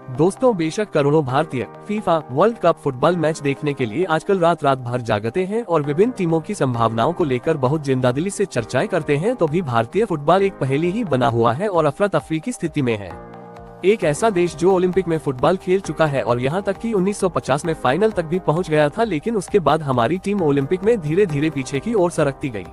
दोस्तों, बेशक करोड़ों भारतीय FIFA world cup football match देखने के लिए आजकल रात रात भर जागते हैं और विभिन्न टीमों की संभावनाओं को लेकर बहुत जिंदादिली से चर्चाएं करते हैं, तो भी भारतीय फुटबॉल एक पहेली ही बना हुआ है और अफरा तफरी की स्थिति में है। एक ऐसा देश जो ओलंपिक में फुटबॉल खेल चुका है और यहाँ तक कि 1950 में फाइनल तक भी पहुँच गया था, लेकिन उसके बाद हमारी टीम ओलंपिक में धीरे धीरे पीछे की ओर सरकती गई।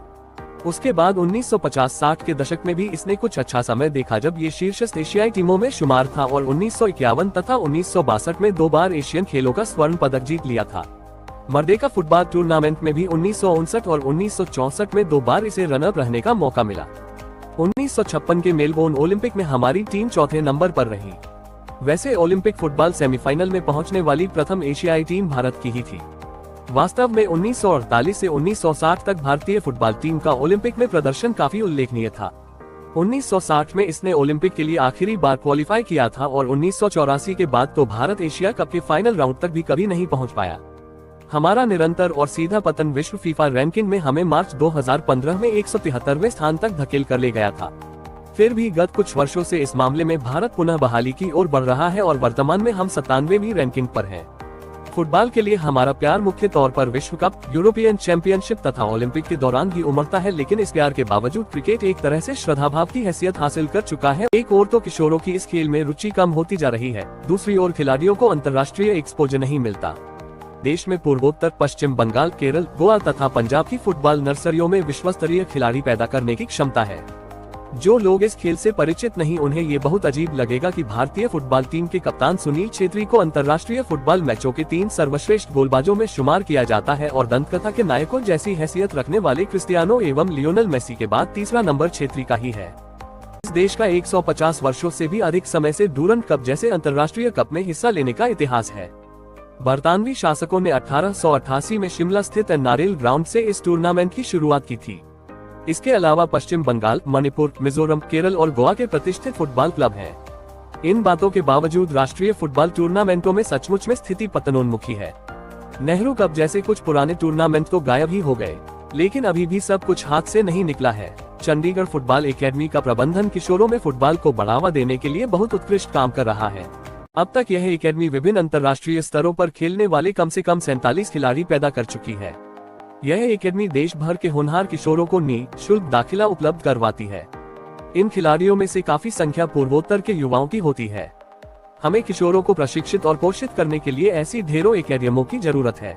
उसके बाद 1950-60 के दशक में भी इसने कुछ अच्छा समय देखा जब ये शीर्षस्थ एशियाई टीमों में शुमार था और 1951 तथा 1962 में 2 बार एशियन खेलों का स्वर्ण पदक जीत लिया था। मर्दे फुटबॉल टूर्नामेंट में भी 1959 और 1964 में 2 बार इसे रनअप रहने का मौका मिला। 1956 के मेलबोर्न ओलंपिक में हमारी टीम चौथे नंबर पर रही। वैसे ओलंपिक फुटबॉल सेमीफाइनल में पहुंचने वाली प्रथम एशियाई टीम भारत की ही थी। वास्तव में 1948 से 1960 तक भारतीय फुटबॉल टीम का ओलंपिक में प्रदर्शन काफी उल्लेखनीय था। 1960 में इसने ओलंपिक के लिए आखिरी बार क्वालिफाई किया था और 1984 के बाद तो भारत एशिया कप के फाइनल राउंड तक भी कभी नहीं पहुंच पाया। हमारा निरंतर और सीधा पतन विश्व फीफा रैंकिंग में हमें मार्च 2015 में 173वें स्थान तक धकेल कर ले गया था। फिर भी गत कुछ वर्षों से इस मामले में भारत पुनः बहाली की ओर बढ़ रहा है और वर्तमान में हम 97वीं रैंकिंग पर हैं। फुटबॉल के लिए हमारा प्यार मुख्य तौर पर विश्व कप, यूरोपियन चैंपियनशिप तथा ओलंपिक के दौरान ही उमड़ता है, लेकिन इस प्यार के बावजूद क्रिकेट एक तरह से श्रद्धाभाव की हैसियत हासिल कर चुका है। एक ओर तो किशोरों की इस खेल में रुचि कम होती जा रही है, दूसरी ओर खिलाड़ियों को अंतर्राष्ट्रीय एक्सपोजर नहीं मिलता। देश में पूर्वोत्तर, पश्चिम बंगाल, केरल, गोवा तथा पंजाब की फुटबॉल नर्सरियों में विश्वस्तरीय खिलाड़ी पैदा करने की क्षमता है। जो लोग इस खेल से परिचित नहीं, उन्हें ये बहुत अजीब लगेगा कि भारतीय फुटबॉल टीम के कप्तान सुनील छेत्री को अंतर्राष्ट्रीय फुटबॉल मैचों के 3 सर्वश्रेष्ठ गोलबाजों में शुमार किया जाता है और दंतकथा के नायकों जैसी हैसियत रखने वाले क्रिस्टियानो एवं लियोनेल मेसी के बाद तीसरा नंबर छेत्री का ही है। इस देश का 150 वर्षों से भी अधिक समय से डूरंड कप जैसे अंतर्राष्ट्रीय कप में हिस्सा लेने का इतिहास है। बरतानवी शासकों ने 1888 में शिमला स्थित नारेल ग्राउंड से इस टूर्नामेंट की शुरुआत की थी। इसके अलावा पश्चिम बंगाल, मणिपुर, मिजोरम, केरल और गोवा के प्रतिष्ठित फुटबॉल क्लब हैं। इन बातों के बावजूद राष्ट्रीय फुटबॉल टूर्नामेंटों में सचमुच में स्थिति पतनोन्मुखी है। नेहरू कप जैसे कुछ पुराने टूर्नामेंट तो गायब ही हो गए, लेकिन अभी भी सब कुछ हाथ से नहीं निकला है। चंडीगढ़ फुटबॉल एकेडमी का प्रबंधन किशोरों में फुटबॉल को बढ़ावा देने के लिए बहुत उत्कृष्ट काम कर रहा है। अब तक यह एकेडमी विभिन्न अंतर्राष्ट्रीय स्तरों पर खेलने वाले कम से कम 47 खिलाड़ी पैदा कर चुकी है। यह एकेडमी देश भर के होनहार किशोरों को निःशुल्क दाखिला उपलब्ध करवाती है। इन खिलाड़ियों में से काफी संख्या पूर्वोत्तर के युवाओं की होती है। हमें किशोरों को प्रशिक्षित और पोषित करने के लिए ऐसी ढेरों एकेडमियों की जरूरत है।